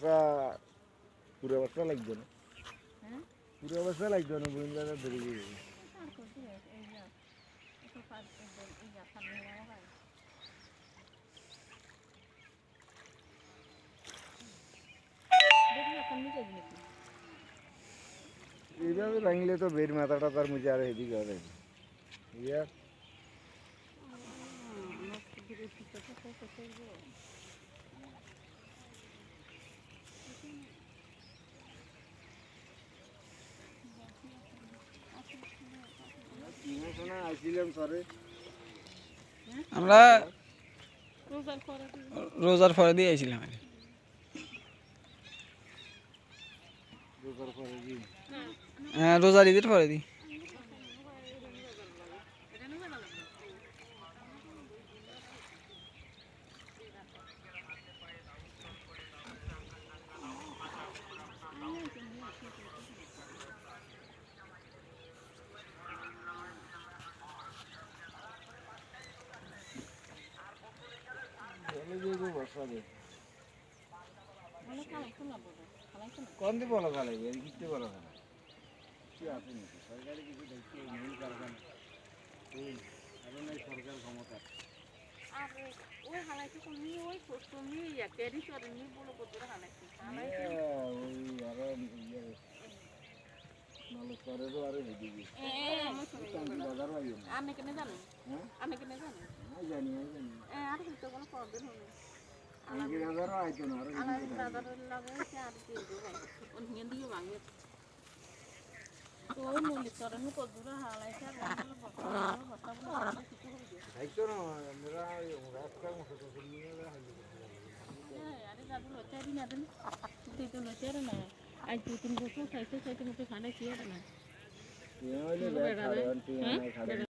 বর্ষা পুরো বর্ষা লাগবে না হ্যাঁ পুরো বর্ষা লাগবে না বুঝলে ধরে গিয়ে আর করছি এই যে একটু ফাঁদ এই যে ফাঁদ ভেঙে আমার দেখি এখন নিচে নাকি এইভাবে ভাঙলে তো বের মাথাটা তার মুঝে আর এদিকে হবে ইয়া আসছিলাম সরে আমরা রোজার পরে রোজার পরে দিয়ে আইছিলাম আর কি। রোজার পরে কি হ্যাঁ রোজার ঈদের পরে দিই চলে যাবে বর্ষা দেয় অনেক খালাইছো না বলো খালাইছো না কোন দিয়ে বলা ভালো এই দিতে বলা ভালো কি আছে নাকি সরকারি কিছু দায়িত্ব নেই কারখানা এই এখন এই সরকার ক্ষমতা আর ওই হালাইছো তুমি ওই তুমি ক্যারি করে নি বলে কত হালাইছো হালাইছো ওই আরো ইয়ে নালে সরেরও আরো হেদিকে বাজারও আইও না আমি কেন জানো হ্যাঁ আমি কেন জানো আমি জানি আর হইতো কোনো প্রবলেম হবে আমি বাজারও আইতো না আরো আলাদা হেদিকে দাদার লাগাইছে আর কি দেবো ওন হিয়ে দিয়ে ভাঙে ওই মল্লিক তরণ কত দূর হালাইছে আর দায়িত্ব না আমরা রাস্তার মতো তো নিয়ে আরে দাদু লচারি না দেন তুই তো লচারি না আজ 2-3 বছর খাইতে খাইতে মুখে খানা খেয়ে না হইলে ব্যাগ ছাড়ে